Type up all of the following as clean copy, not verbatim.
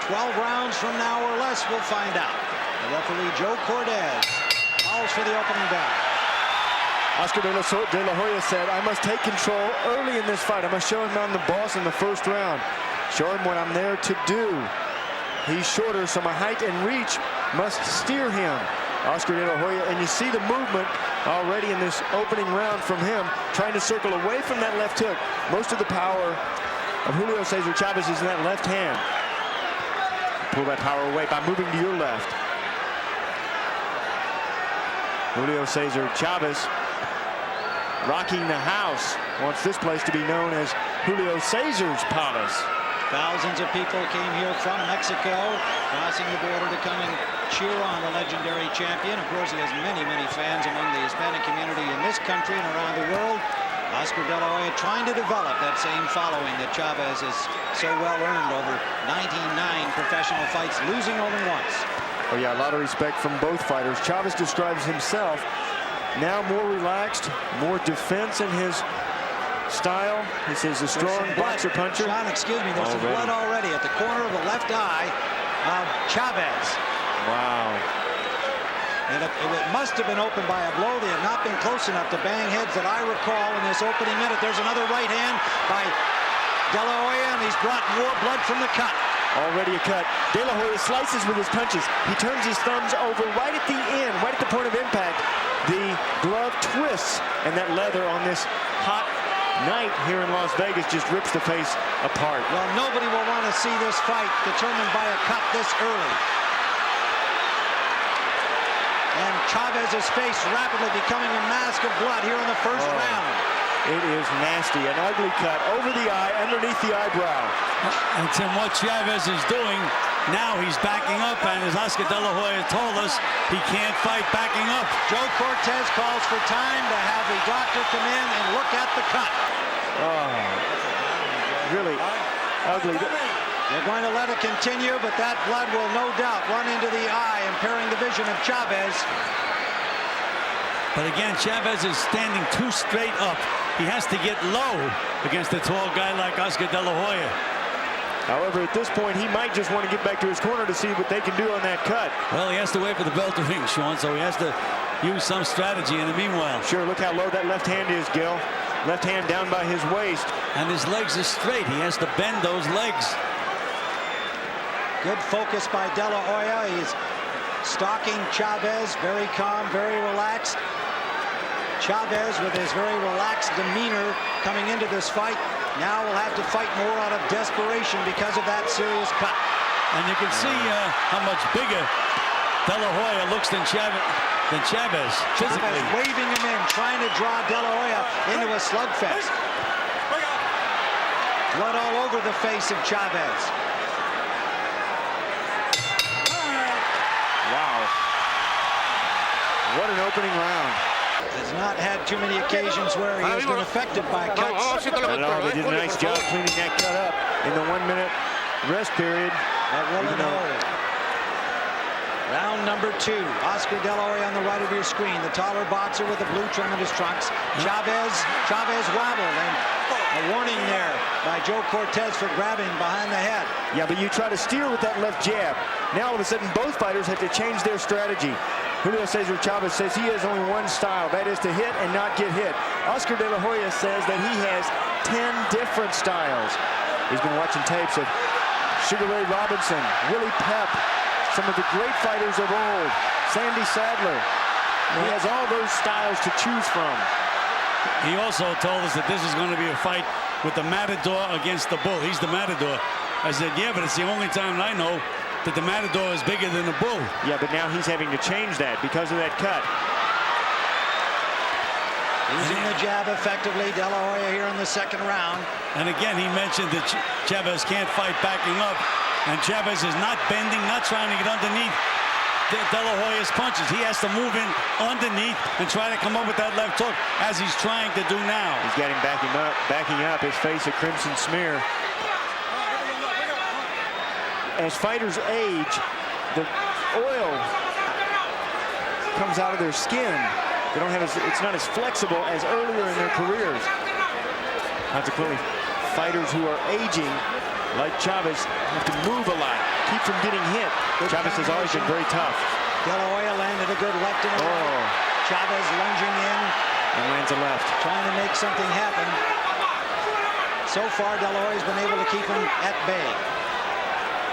12 rounds from now or less, we'll find out. The referee, Joe Cortez, calls for the opening bell. Oscar de la Hoya said, I must take control early in this fight. I must show him I'm the boss in the first round. Show him what I'm there to do. He's shorter, so my height and reach must steer him. Oscar de la Hoya, and you see the movement already in this opening round from him, trying to circle away from that left hook. Most of the power of Julio Cesar Chavez is in that left hand. Pull that power away by moving to your left. Julio Cesar Chavez rocking the house. Wants this place to be known as Julio Cesar's Palace. Thousands of people came here from Mexico, crossing the border to come and cheer on the legendary champion. Of course, he has many, many fans among the Hispanic community in this country and around the world. Oscar de la Hoya trying to develop that same following that Chavez has so well earned over 99 professional fights, losing only once. Oh yeah, a lot of respect from both fighters. Chavez describes himself now more relaxed, more defense in his style. He says a strong boxer puncher. Sean, excuse me, there's some blood already at the corner of the left eye of Chavez. Wow. And it must have been opened by a blow. They have not been close enough to bang heads that I recall in this opening minute. There's another right hand by De La Hoya, and he's brought more blood from the cut. Already a cut. De La Hoya slices with his punches. He turns his thumbs over right at the end, right at the point of impact. The glove twists, and that leather on this hot night here in Las Vegas just rips the face apart. Well, nobody will want to see this fight determined by a cut this early. And Chavez's face rapidly becoming a mask of blood here in the first round. It is nasty. An ugly cut over the eye, underneath the eyebrow. And Tim, what Chavez is doing now, he's backing up, and as Oscar de la Hoya told us, he can't fight backing up. Joe Cortez calls for time to have the doctor come in and look at the cut. Oh, really ugly. They're going to let it continue, but that blood will no doubt run into the eye, impairing the vision of Chavez. But again, Chavez is standing too straight up. He has to get low against a tall guy like Oscar de la Hoya. However, at this point, he might just want to get back to his corner to see what they can do on that cut. Well, he has to wait for the bell to ring, Sean, so he has to use some strategy in the meanwhile. Sure, look how low that left hand is, Gil. Left hand down by his waist. And his legs are straight. He has to bend those legs. Good focus by De La Hoya. He's stalking Chavez, very calm, very relaxed. Chavez, with his very relaxed demeanor coming into this fight, now will have to fight more out of desperation because of that serious cut. And you can see how much bigger De La Hoya looks than Chavez physically. Chavez waving him in, trying to draw De La Hoya into a slugfest. Blood all over the face of Chavez. Wow. What an opening round. Has not had too many occasions where he has been affected by cuts. They did a nice job cleaning that cut up in the 1 minute rest period. Round number 2. Oscar de la Hoya on the right of your screen. The taller boxer with the blue trim in his trunks. Chavez wobbled, and a warning there by Joe Cortez for grabbing behind the head. Yeah, but you try to steer with that left jab. Now all of a sudden both fighters have to change their strategy. Julio Cesar Chavez says he has only one style, that is to hit and not get hit. Oscar de la Hoya says that he has 10 different styles. He's been watching tapes of Sugar Ray Robinson, Willie Pep, some of the great fighters of old, Sandy Sadler. He has all those styles to choose from. He also told us that this is going to be a fight with the Matador against the Bull. He's the Matador. I said, yeah, but it's the only time I know that the Matador is bigger than the Bull. Yeah, but now he's having to change that because of that cut. Using the jab effectively, De La Hoya here in the second round. And again, he mentioned that Chavez can't fight backing up. And Chavez is not bending, not trying to get underneath De La Hoya's punches. He has to move in underneath and try to come up with that left hook, as he's trying to do now. He's got him backing up, his face a crimson smear. As fighters age, the oil comes out of their skin. They don't have it's not as flexible as earlier in their careers. Consequently, fighters who are aging, like Chavez, have to move a lot. keep from getting hit. Chavez has always been very tough. De La Hoya landed a good left in the right. Chavez lunging in. And lands a left. Trying to make something happen. So far, De La Hoya's been able to keep him at bay.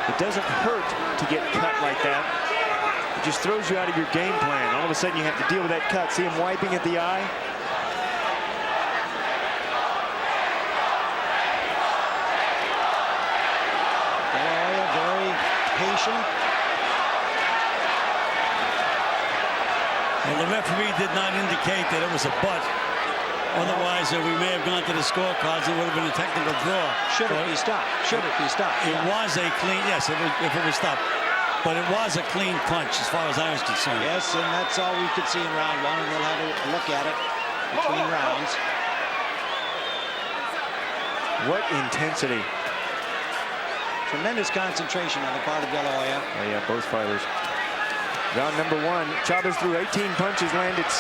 It doesn't hurt to get cut like that. It just throws you out of your game plan. All of a sudden, you have to deal with that cut. See him wiping at the eye? De La Hoya very patient. Well, the referee did not indicate that it was a butt. Otherwise, we may have gone to the scorecards and it would have been a technical draw. Should it be stopped? Should it be stopped? It was a clean, yes, if it was stopped. But it was a clean punch as far as I was concerned. Yes, and that's all we could see in round one, and we'll have a look at it between rounds. What intensity. Tremendous concentration on the part of De La Hoya. Oh, yeah, both fighters. Round number one, Chavez threw 18 punches, landed 6.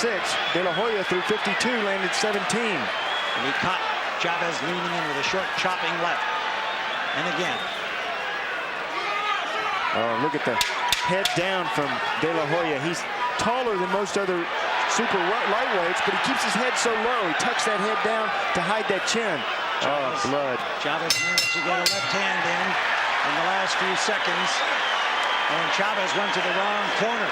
De La Hoya threw 52, landed 17. And he caught Chavez leaning in with a short chopping left. And again. Oh, look at the head down from De La Hoya. He's taller than most other super lightweights, but he keeps his head so low. He tucks that head down to hide that chin. Chavez, blood. Chavez managed to get a left hand in the last few seconds. And Chavez went to the wrong corner.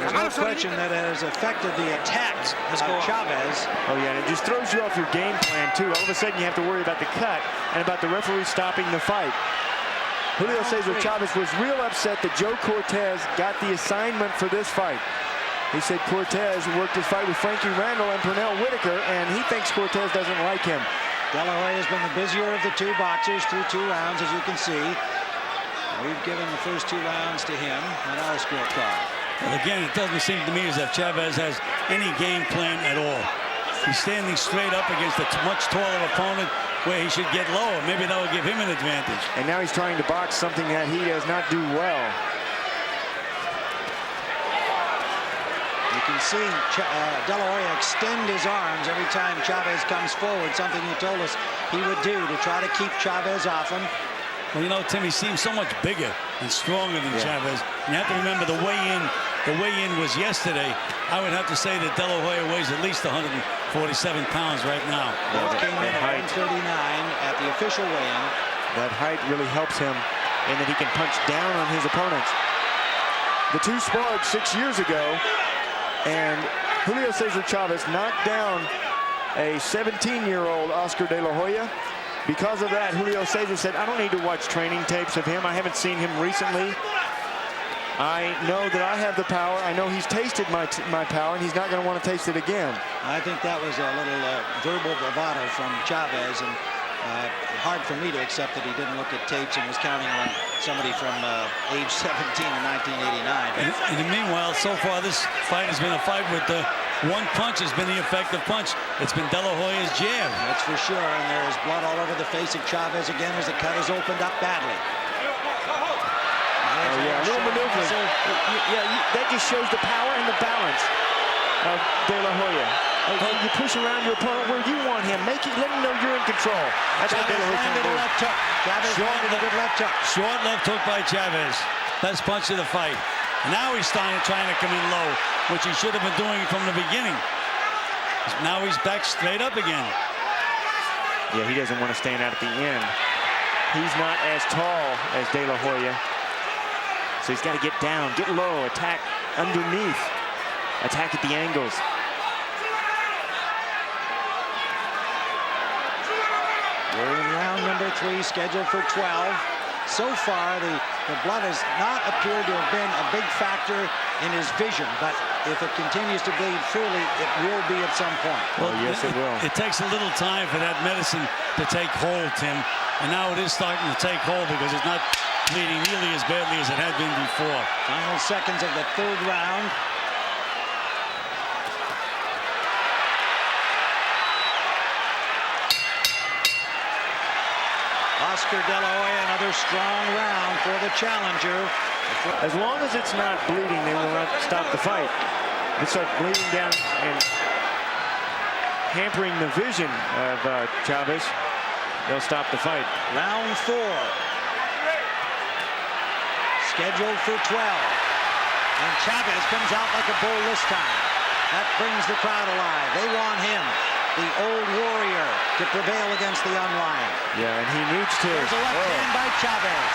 There's no question that it has affected the attacks of Chavez. Oh, yeah, and it just throws you off your game plan, too. All of a sudden, you have to worry about the cut and about the referee stopping the fight. Julio Cesar Chavez was real upset that Joe Cortez got the assignment for this fight. He said Cortez worked his fight with Frankie Randall and Pernell Whitaker, and he thinks Cortez doesn't like him. De La Hoya has been the busier of the two boxers through 2 rounds, as you can see. We've given the first 2 rounds to him on our scorecard. Well, again, it doesn't seem to me as if Chavez has any game plan at all. He's standing straight up against a much taller opponent where he should get lower. Maybe that will give him an advantage. And now he's trying to box something that he does not do well. You can see De La Hoya extend his arms every time Chavez comes forward, something he told us he would do to try to keep Chavez off him. Well, you know, Tim, he seems so much bigger and stronger than Chavez. And you have to remember the weigh-in was yesterday. I would have to say that De La Hoya weighs at least 147 pounds right now. Both came in at 139 at the official weigh-in. That height really helps him in that he can punch down on his opponents. The two sparred 6 years ago, and Julio Cesar Chavez knocked down a 17-year-old Oscar De La Hoya. Because of that, Julio Cesar said, I don't need to watch training tapes of him. I haven't seen him recently. I know that I have the power. I know he's tasted my power, and he's not going to want to taste it again. I think that was a little verbal bravado from Chavez, and hard for me to accept that he didn't look at tapes and was counting on somebody from age 17 in 1989. And meanwhile, so far, this fight has been a fight with the one punch has been the effective punch. It's been De La Hoya's jab. That's for sure, and there is blood all over the face of Chavez again as the cut is opened up badly. Oh, yeah, a little maneuver. Yeah, that just shows the power and the balance of De La Hoya. You push around your opponent where you want him. Let him know you're in control. That's what De La Hoya landed a left hook. Chavez landed a good left hook. Short left hook by Chavez. Best punch of the fight. Now he's trying to come in low, which he should have been doing from the beginning. Now he's back straight up again. Yeah, he doesn't want to stand out at the end. He's not as tall as De La Hoya. So he's got to get down, get low, attack underneath, attack at the angles. We're in round number 3, scheduled for 12. So far, the blood has not appeared to have been a big factor in his vision, but if it continues to bleed freely, it will be at some point. Well, yes, it will. It takes a little time for that medicine to take hold, Tim, and now it is starting to take hold because it's not bleeding nearly as badly as it had been before. Final seconds of the 3rd round. Oscar De La Hoya, another strong round for the challenger. As long as it's not bleeding, they will not stop the fight. If it starts bleeding down and hampering the vision of Chavez, they'll stop the fight. Round 4. scheduled for 12. And Chavez comes out like a bull this time. That brings the crowd alive. They want him, the old warrior, to prevail against the young lion. Yeah, and he needs to. There's a left hand by Chavez.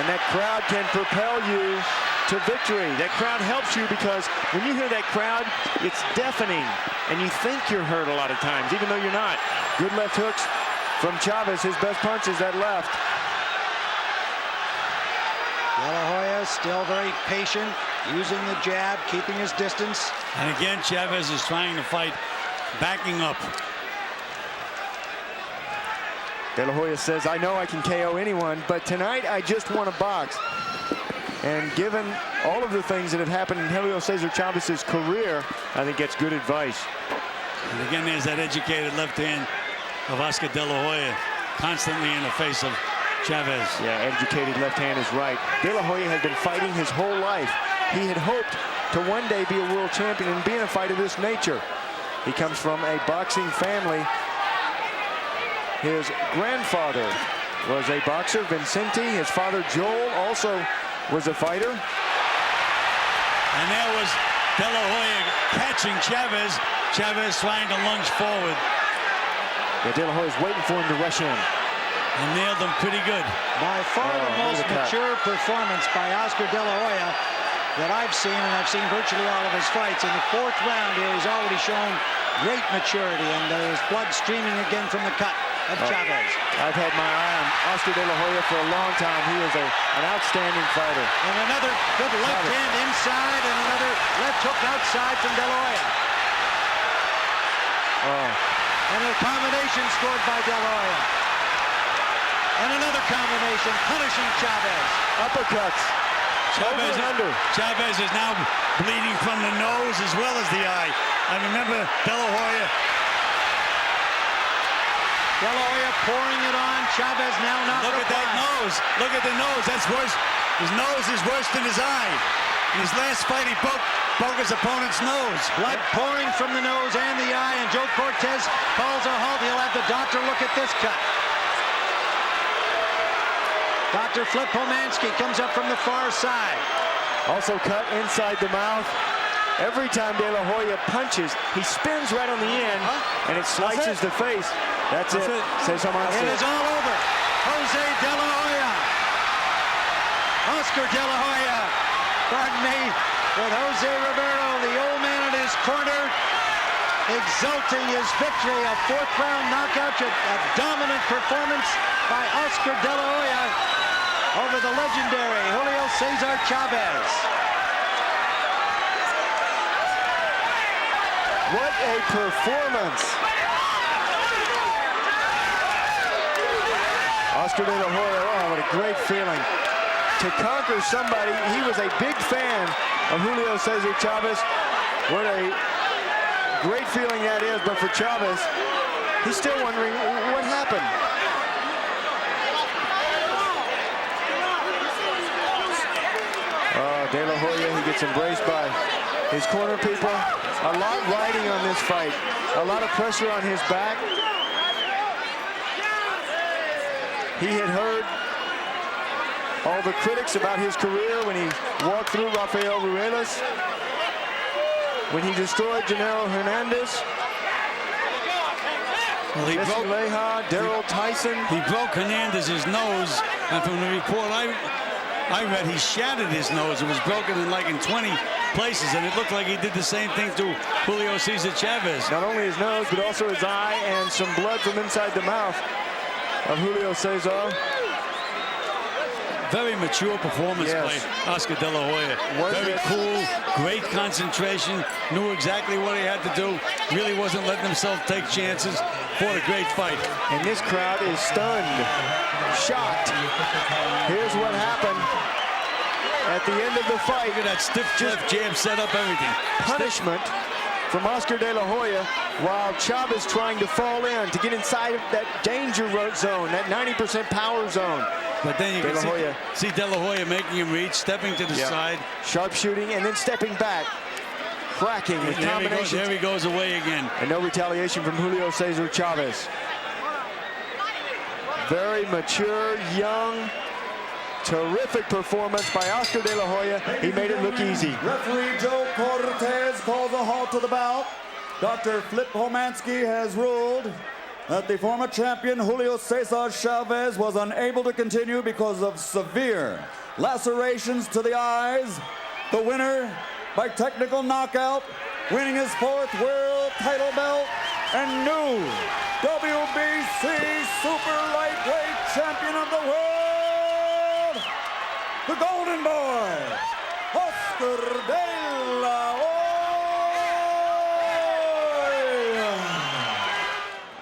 And that crowd can propel you to victory. That crowd helps you because when you hear that crowd, it's deafening. And you think you're hurt a lot of times, even though you're not. Good left hooks from Chavez. His best punch is that left. De La Hoya still very patient, using the jab, keeping his distance. And again, Chavez is trying to fight, backing up. De La Hoya says, I know I can KO anyone, but tonight I just want to box. And given all of the things that have happened in Julio Cesar Chavez's career, I think that's good advice. And again, there's that educated left hand of Oscar De La Hoya, constantly in the face of Chavez. Yeah, educated left hand is right. De La Hoya had been fighting his whole life. He had hoped to one day be a world champion and be in a fight of this nature. He comes from a boxing family. His grandfather was a boxer, Vincenti. His father, Joel, also was a fighter. And there was De La Hoya catching Chavez. Chavez trying to lunge forward. Yeah, De La Hoya's waiting for him to rush in. And nailed him pretty good. By far the most mature performance by Oscar De La Hoya that I've seen, and I've seen virtually all of his fights. In the fourth round here, he's already shown great maturity, and there's blood streaming again from the cut of Chavez. I've had my eye on Oscar De La Hoya for a long time. He is an outstanding fighter. And another good left hand inside, and another left hook outside from De La Hoya. And a combination scored by De La Hoya. And another combination, punishing Chavez. Uppercuts. Chavez is now bleeding from the nose as well as the eye. I remember De La Hoya. De La Hoya pouring it on. Chavez now not Look at that nose. Look at the nose. That's worse. His nose is worse than his eye. In his last fight, he broke his opponent's nose. Blood pouring from the nose and the eye, and Joe Cortez calls a halt. He'll have the doctor look at this cut. Dr. Flip Pomansky comes up from the far side. Also cut inside the mouth. Every time De La Hoya punches, he spins right on the end, and it slices the face. That's it. It is all over. Jose De La Hoya. Oscar De La Hoya, pardon me, with Jose Rivero, the old man in his corner, exulting his victory, a fourth round knockout, a dominant performance by Oscar De La Hoya over the legendary Julio Cesar Chavez. What a performance. Oscar De La Hoya, oh, what a great feeling. To conquer somebody, he was a big fan of Julio Cesar Chavez. What a great feeling that is, but for Chavez, he's still wondering what happened. De La Hoya, he gets embraced by his corner people. A lot riding on this fight. A lot of pressure on his back. He had heard all the critics about his career when he walked through Rafael Ruelas, when he destroyed Janero Hernandez, Jesse Leja, Daryl Tyson. He broke Hernandez's nose, and from the report I read, he shattered his nose. It was broken in 20 places, and it looked like he did the same thing to Julio Cesar Chavez. Not only his nose, but also his eye, and some blood from inside the mouth of Julio Cesar. Very mature performance by Oscar De La Hoya. Very cool, great concentration, knew exactly what he had to do, really wasn't letting himself take chances. Fought a great fight. And this crowd is stunned, shocked. Here's what happened at the end of the fight. Look at that stiff jab, set up everything. Punishment from Oscar De La Hoya, while Chavez trying to fall in to get inside of that danger zone, that 90% power zone. But then you can see De La Hoya making him reach, stepping to the side. Sharp shooting and then stepping back. Cracking with combinations. There he goes away again. And no retaliation from Julio Cesar Chavez. very mature, young, terrific performance by Oscar De La Hoya. He made it look easy. Referee Joe Cortez calls a halt to the bout. Dr. Flip Homansky has ruled that the former champion Julio Cesar Chavez was unable to continue because of severe lacerations to the eyes. The winner by technical knockout, winning his 4th world title belt and new WBC super lightweight champion of the world, the Golden Boy, Oscar De La